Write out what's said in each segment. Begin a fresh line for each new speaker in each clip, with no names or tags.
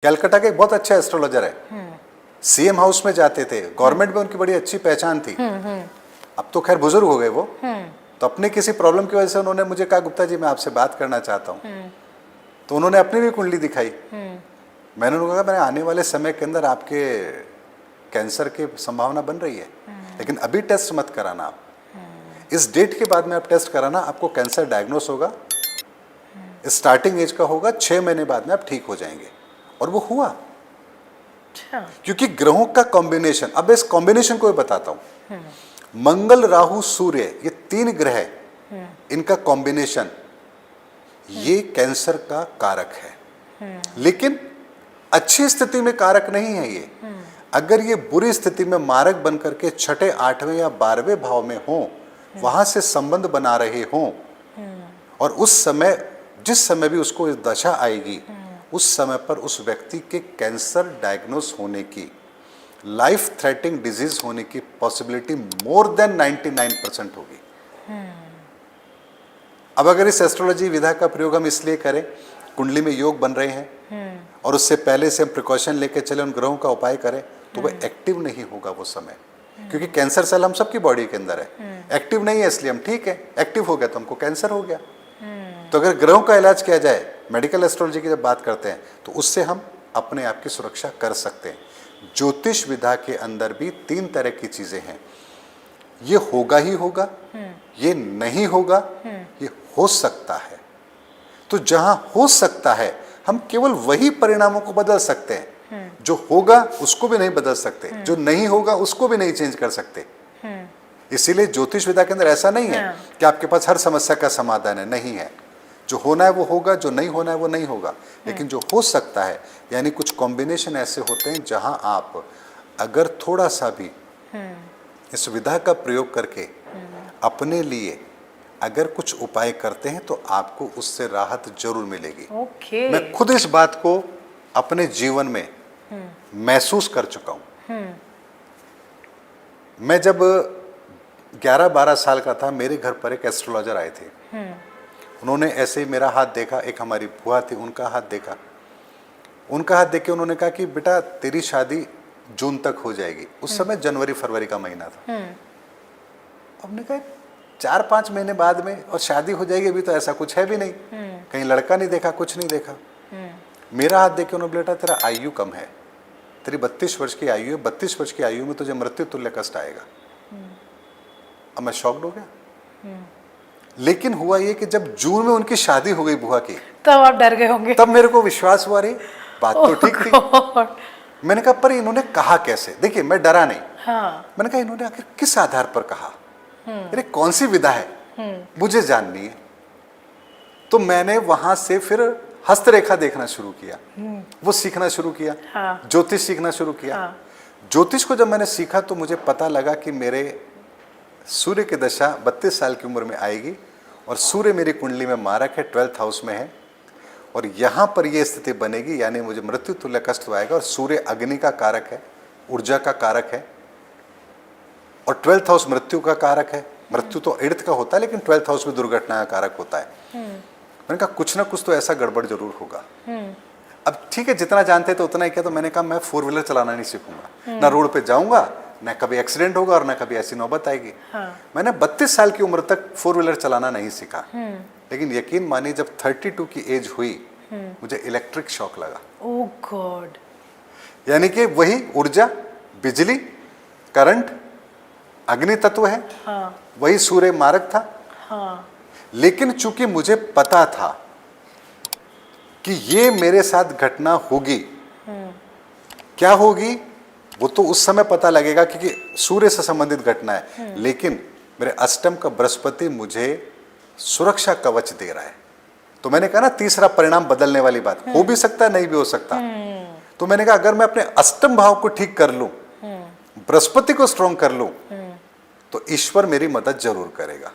कलकत्ता के बहुत अच्छे एस्ट्रोलॉजर है, सीएम हाउस में जाते थे, गवर्नमेंट में उनकी बड़ी अच्छी पहचान थी। अब तो खैर बुजुर्ग हो गए वो, तो अपने किसी प्रॉब्लम की वजह से उन्होंने मुझे कहा गुप्ता जी मैं आपसे बात करना चाहता हूँ। तो उन्होंने अपनी भी कुंडली दिखाई। मैंने उनको कहा मैंने आने वाले समय के अंदर आपके कैंसर की संभावना बन रही है, लेकिन अभी टेस्ट मत कराना आप, इस डेट के बाद में आप टेस्ट कराना, आपको कैंसर डायग्नोस होगा, स्टार्टिंग एज का होगा, 6 महीने बाद में आप ठीक हो जाएंगे। और वो हुआ। क्योंकि ग्रहों का कॉम्बिनेशन, अब इस कॉम्बिनेशन को बताता हूं, मंगल राहु सूर्य ये 3 ग्रह, इनका कॉम्बिनेशन ये कैंसर का कारक है। लेकिन अच्छी स्थिति में कारक नहीं है ये। अगर ये बुरी स्थिति में मारक बन करके 6ठे 8वें या 12वें भाव में हो, वहां से संबंध बना रहे हो, और उस समय जिस समय भी उसको इस दशा आएगी, उस समय पर उस व्यक्ति के कैंसर डायग्नोस होने की, लाइफ थ्रेटनिंग डिजीज होने की पॉसिबिलिटी मोर देन 99% होगी। अब अगर इस एस्ट्रोलॉजी विधा का प्रयोग हम इसलिए करें, कुंडली में योग बन रहे हैं और उससे पहले से हम प्रिकॉशन लेके चले, उन ग्रहों का उपाय करें, तो वह एक्टिव नहीं होगा वो समय, क्योंकि कैंसर सेल हम सबकी बॉडी के अंदर है। एक्टिव नहीं है इसलिए हम ठीक है, एक्टिव हो गया तो हमको कैंसर हो गया। तो अगर ग्रहों का इलाज किया जाए, मेडिकल एस्ट्रोलॉजी की जब बात करते हैं, तो उससे हम अपने आप की सुरक्षा कर सकते हैं। ज्योतिष विधा के अंदर भी 3 तरह की चीजें हैं। ये होगा ही होगा, ये नहीं होगा, ये हो सकता है। तो जहां हो सकता है हम केवल वही परिणामों को बदल सकते हैं, जो होगा उसको भी नहीं बदल सकते, जो नहीं होगा उसको भी नहीं चेंज कर सकते। इसीलिए ज्योतिष विधा के अंदर ऐसा नहीं है कि आपके पास हर समस्या का समाधान है, नहीं है। जो होना है वो होगा, जो नहीं होना है वो नहीं होगा। लेकिन जो हो सकता है, यानी कुछ कॉम्बिनेशन ऐसे होते हैं जहां आप अगर थोड़ा सा भी इस विधा का प्रयोग करके अपने लिए अगर कुछ उपाय करते हैं, तो आपको उससे राहत जरूर मिलेगी। मैं खुद इस बात को अपने जीवन में महसूस कर चुका हूं। मैं जब 11-12 साल का था, मेरे घर पर एक एस्ट्रोलॉजर आए थे। उन्होंने ऐसे ही मेरा हाथ देखा, एक हमारी बुआ थी, उनका हाथ देखा। उनका हाथ देख के उन्होंने कहा कि बेटा तेरी शादी जून तक हो जाएगी। उस समय जनवरी फरवरी का महीना था। हमने कहा 4-5 महीने बाद में और शादी हो जाएगी, अभी तो ऐसा कुछ है भी नहीं, कहीं लड़का नहीं देखा, कुछ नहीं देखा। मेरा हाथ देख के उन्होंने, बेटा तेरा आयु कम है, तेरी 32 वर्ष की आयु है, 32 वर्ष की आयु में तुझे मृत्यु तुल्य कष्ट आएगा। अब मैं शॉक्ड हो गया। लेकिन हुआ ये कि जब जून में उनकी शादी हो गई बुआ की,
तब आप डर गए होंगे।
तब मेरे को विश्वास हुआ, रे बात तो ठीक थी। मैंने कहा पर इन्होंने कहा कैसे? देखिए मैं डरा नहीं। मैंने कहा इन्होंने आखिर किस आधार पर कहा, अरे कौन सी विधा है, मुझे जाननी है। तो मैंने वहां से फिर हस्तरेखा देखना शुरू किया, वो सीखना शुरू किया, ज्योतिष सीखना शुरू किया। ज्योतिष को जब मैंने सीखा तो मुझे पता लगा कि मेरे सूर्य की दशा 32 साल की उम्र में आएगी, और सूर्य मेरी कुंडली में मारक है, 12th हाउस में है, और यहाँ पर यह स्थिति बनेगी, यानी मुझे मृत्यु तुल्य कष्ट आएगा। और सूर्य अग्नि का कारक है, ऊर्जा का कारक है, और 12th हाउस मृत्यु का कारक है। मृत्यु तो अर्थ का होता है, लेकिन 12th हाउस में दुर्घटना का कारक होता है। मैंने कहा कुछ ना कुछ तो ऐसा गड़बड़ जरूर होगा। अब ठीक है, जितना जानते थे उतना ही किया। तो मैंने कहा मैं 4 व्हीलर चलाना नहीं सीखूंगा, ना रोड पे जाऊंगा, न कभी एक्सीडेंट होगा और न कभी ऐसी नौबत आएगी। मैंने 32 साल की उम्र तक 4 व्हीलर चलाना नहीं सीखा। लेकिन यकीन मानिए जब 32 की एज हुई, मुझे इलेक्ट्रिक शॉक लगा।
ओह गॉड।
यानी कि वही ऊर्जा, बिजली, करंट, अग्नि तत्व है, वही सूर्य मारक था। लेकिन चूंकि मुझे पता था कि ये मेरे साथ घटना होगी, क्या होगी वो तो उस समय पता लगेगा, क्योंकि सूर्य से संबंधित घटना है। लेकिन मेरे अष्टम का बृहस्पति मुझे सुरक्षा कवच दे रहा है। तो मैंने कहा ना, तीसरा परिणाम बदलने वाली बात, हो भी सकता है, नहीं भी हो सकता। तो मैंने कहा अगर मैं अपने अष्टम भाव को ठीक कर लूं, बृहस्पति को स्ट्रॉन्ग कर लूं, तो ईश्वर मेरी मदद जरूर करेगा।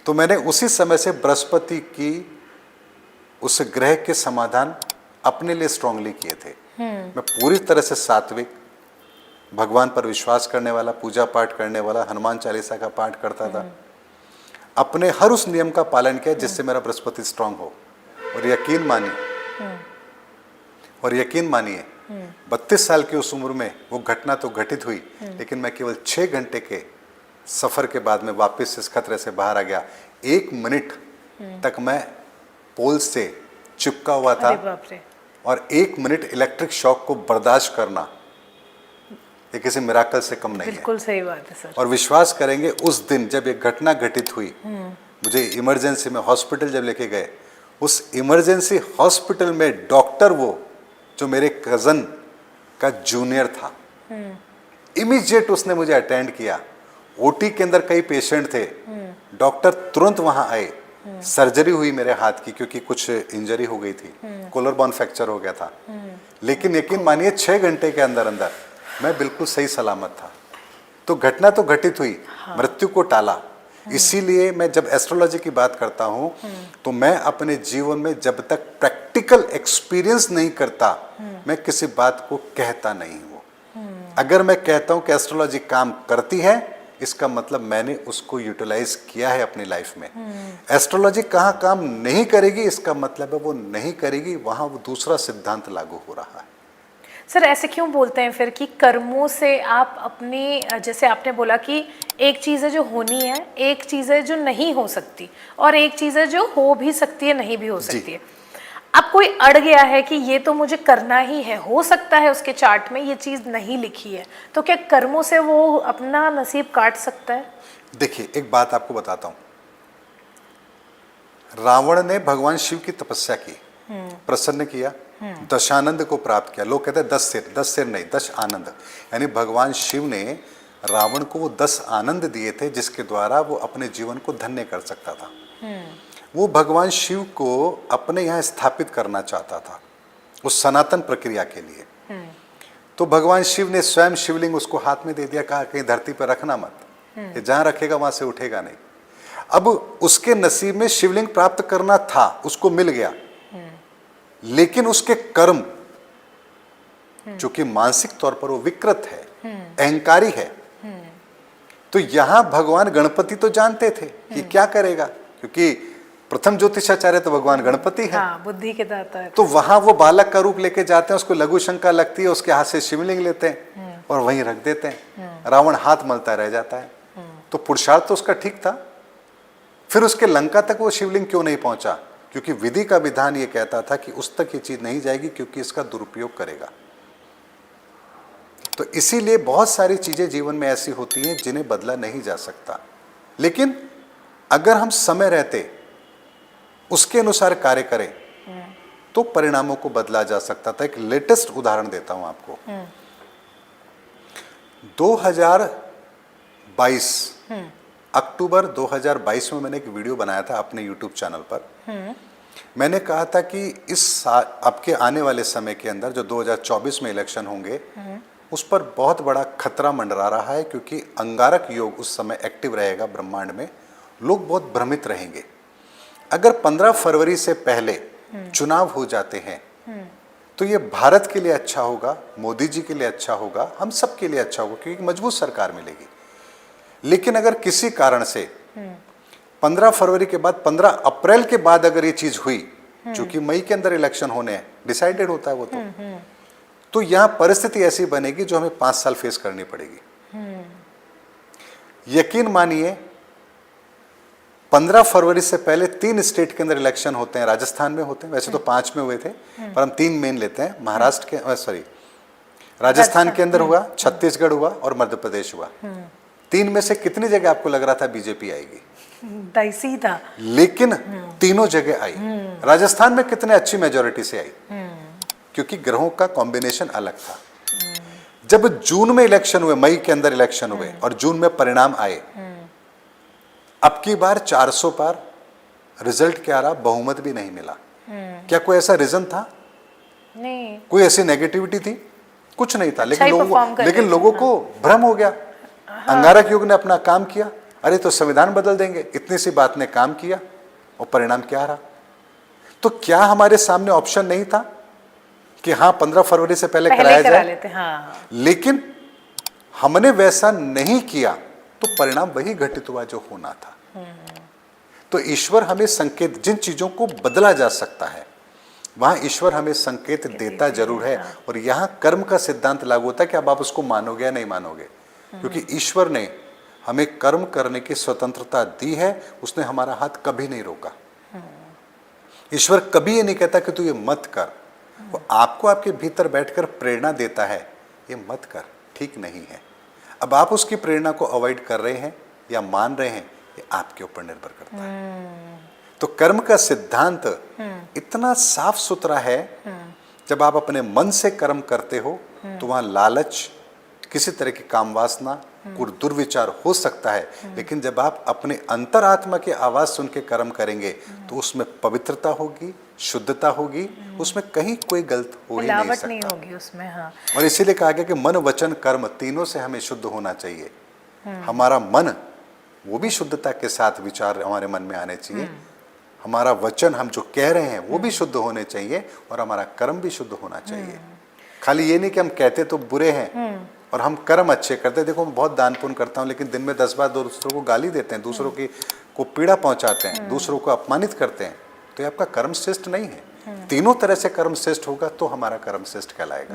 तो मैंने उसी समय से बृहस्पति की उस ग्रह के समाधान अपने लिए स्ट्रांगली किए थे। मैं पूरी तरह से सात्विक, भगवान पर विश्वास करने वाला, पूजा पाठ करने वाला, हनुमान चालीसा का पाठ करता था। अपने हर उस नियम का पालन किया जिससे मेरा बृहस्पति स्ट्रांग हो। और यकीन मानिए, और यकीन मानिए 32 साल की उस उम्र में वो घटना तो घटित हुई, लेकिन मैं केवल 6 घंटे के सफर के बाद में वापस इस खतरे से बाहर आ गया। 1 मिनट तक मैं पोल से चिपका हुआ था,
अरे बाप रे।
और 1 मिनट इलेक्ट्रिक शॉक को बर्दाश्त करना ये किसी मिराकल से कम नहीं है।
बिल्कुल सही बात है सर।
और विश्वास करेंगे, उस दिन जब ये घटना घटित हुई, मुझे इमरजेंसी में हॉस्पिटल जब लेके गए, उस इमरजेंसी हॉस्पिटल में डॉक्टर, वो जो मेरे कजन का जूनियर था, इमीडिएट उसने मुझे अटेंड किया। ओटी के अंदर कई पेशेंट थे, डॉक्टर तुरंत वहां आए, सर्जरी हुई मेरे हाथ की क्योंकि कुछ इंजरी हो गई थी, कोलर बोन फ्रैक्चर हो गया था। लेकिन यकीन मानिए 6 घंटे के अंदर अंदर मैं बिल्कुल सही सलामत था। तो घटना तो घटित हुई, मृत्यु को टाला। इसीलिए मैं जब एस्ट्रोलॉजी की बात करता हूं तो मैं अपने जीवन में जब तक प्रैक्टिकल एक्सपीरियंस नहीं करता, मैं किसी बात को कहता नहीं हूं। अगर मैं कहता हूं कि एस्ट्रोलॉजी काम करती है, इसका मतलब मैंने उसको यूटिलाइज किया है अपनी लाइफ में। एस्ट्रोलॉजी कहाँ काम नहीं करेगी, इसका मतलब है वो नहीं करेगी, वहां वो दूसरा सिद्धांत लागू हो रहा है।
सर ऐसे क्यों बोलते हैं फिर कि कर्मों से आप अपनी, जैसे आपने बोला कि एक चीज़ है जो होनी है, एक चीज़ है जो नहीं हो सकती, और एक चीज़ है जो हो भी सकती है, नहीं भी हो सकती है। अब कोई अड़ गया है कि ये तो मुझे करना ही है, हो सकता है उसके चार्ट में ये चीज़ नहीं लिखी है, तो क्या कर्मों से वो अपना नसीब काट सकता है?
देखिए, एक बात आपको बताता हूँ। रावण ने भगवान शिव की तपस्या की, प्रसन्न किया, दशानंद को प्राप्त किया। लोग कहते हैं 10 सिर नहीं, 10 आनंद। यानी भगवान शिव ने रावण को वो 10 आनंद दिए थे जिसके द्वारा वो अपने जीवन को धन्य कर सकता था। वो भगवान शिव को अपने यहाँ स्थापित करना चाहता था उस सनातन प्रक्रिया के लिए। तो भगवान शिव ने स्वयं शिवलिंग उसको हाथ में दे दिया, कहा कहीं धरती पर रखना मत, ये जहाँ रखेगा वहां से उठेगा नहीं। अब उसके नसीब में शिवलिंग प्राप्त करना था, उसको मिल गया, लेकिन उसके कर्म, चूंकि मानसिक तौर पर वो विकृत है, अहंकारी है, तो यहां भगवान गणपति तो जानते थे कि क्या करेगा, क्योंकि प्रथम ज्योतिषाचार्य तो भगवान गणपति है।
हाँ, बुद्धि के दाता है।
तो वहां वो बालक का रूप लेके जाते हैं, उसको लघु शंका लगती है, उसके हाथ से शिवलिंग लेते हैं और वहीं रख देते हैं। रावण हाथ मलता रह जाता है। तो पुरुषार्थ तो उसका ठीक था। फिर उसके लंका तक वो शिवलिंग क्यों नहीं पहुंचा? क्योंकि विधि का विधान ये कहता था कि उस तक ये चीज नहीं जाएगी, क्योंकि इसका दुरुपयोग करेगा। तो इसीलिए बहुत सारी चीजें जीवन में ऐसी होती हैं जिन्हें बदला नहीं जा सकता, लेकिन अगर हम समय रहते उसके अनुसार कार्य करें तो परिणामों को बदला जा सकता था। एक लेटेस्ट उदाहरण देता हूं आपको। 2022 अक्टूबर 2022 में मैंने एक वीडियो बनाया था अपने यूट्यूब चैनल पर। मैंने कहा था कि इस साल, अब के आने वाले समय के अंदर जो 2024 में इलेक्शन होंगे, उस पर बहुत बड़ा खतरा मंडरा रहा है, क्योंकि अंगारक योग उस समय एक्टिव रहेगा ब्रह्मांड में। लोग बहुत भ्रमित रहेंगे। अगर 15 फरवरी से पहले चुनाव हो जाते हैं तो ये भारत के लिए अच्छा होगा, मोदी जी के लिए अच्छा होगा, हम सब के लिए अच्छा होगा, क्योंकि मजबूत सरकार मिलेगी। लेकिन अगर किसी कारण से 15 फरवरी के बाद 15 अप्रैल के बाद अगर ये चीज हुई, क्योंकि मई के अंदर इलेक्शन होने हैं, डिसाइडेड होता है वो, तो यहां परिस्थिति ऐसी बनेगी जो हमें 5 साल फेस करनी पड़ेगी। यकीन मानिए 15 फरवरी से पहले 3 स्टेट के अंदर इलेक्शन होते हैं। राजस्थान में होते हैं, वैसे तो 5 में हुए थे, पर हम 3 मेन लेते हैं। महाराष्ट्र के राजस्थान के अंदर हुआ, छत्तीसगढ़ हुआ और मध्य प्रदेश हुआ। 3 में से कितनी जगह आपको लग रहा था बीजेपी आएगी?
दईसी था,
लेकिन तीनों जगह आई। राजस्थान में कितने अच्छी मेजोरिटी से आई, क्योंकि ग्रहों का कॉम्बिनेशन अलग था। जब जून में इलेक्शन हुए, मई के अंदर इलेक्शन हुए और जून में परिणाम आए, अब की बार 400 पार रिजल्ट क्या रहा? बहुमत भी नहीं मिला। क्या कोई ऐसा रीजन था?
नहीं,
कोई ऐसी नेगेटिविटी थी? कुछ नहीं था।
अच्छा
लेकिन लोगों को भ्रम हो गया। अंगारक युग ने अपना काम किया, अरे तो संविधान बदल देंगे, इतनी सी बात ने काम किया और परिणाम क्या रहा? तो क्या हमारे सामने ऑप्शन नहीं था कि हाँ 15 फरवरी से पहले कराया
करा
जाए?
लेते, हाँ।
लेकिन हमने वैसा नहीं किया तो परिणाम वही घटित हुआ जो होना था। तो ईश्वर हमें संकेत, जिन चीजों को बदला जा सकता है, वहाँ ईश्वर हमें संकेत देता जरूर है, और यहाँ कर्म का सिद्धांत लागू होता है कि अब आप उसको मानोगे या नहीं मानोगे, क्योंकि ईश्वर ने हमें कर्म करने की स्वतंत्रता दी है, उसने हमारा हाथ कभी नहीं रोका। ईश्वर कभी ये नहीं कहता कि तू ये मत कर, वो आपको आपके भीतर बैठकर प्रेरणा देता है, ये मत कर, ठीक नहीं है। अब आप उसकी प्रेरणा को अवॉइड कर रहे हैं या मान रहे हैं, ये आपके ऊपर निर्भर करता है। तो कर्म का सिद्धांत इतना साफ सुथरा है, जब आप अपने मन से कर्म करते हो तो वहां लालच, किसी तरह की काम वासना, कुछ दुर्विचार हो सकता है, लेकिन जब आप अपने अंतरात्मा की आवाज सुन के कर्म करेंगे तो उसमें पवित्रता होगी, शुद्धता होगी, उसमें कहीं कोई गलत हो ही नहीं सकता।
नहीं होगी उसमें। हाँ।
और इसीलिए कहा गया कि मन वचन कर्म तीनों से हमें शुद्ध होना चाहिए। हमारा मन, वो भी शुद्धता के साथ विचार हमारे मन में आने चाहिए, हमारा वचन, हम जो कह रहे हैं वो भी शुद्ध होने चाहिए, और हमारा कर्म भी शुद्ध होना चाहिए। खाली ये नहीं कि हम कहते तो बुरे हैं और हम कर्म अच्छे करते। देखो मैं बहुत दान पुण्य करता हूँ, लेकिन दिन में 10 बार दूसरों को गाली देते हैं, दूसरों की को पीड़ा पहुंचाते हैं, दूसरों को अपमानित करते हैं, तो ये आपका कर्म श्रेष्ठ नहीं है। तीनों तरह से कर्म श्रेष्ठ होगा तो हमारा कर्म श्रेष्ठ कहलाएगा।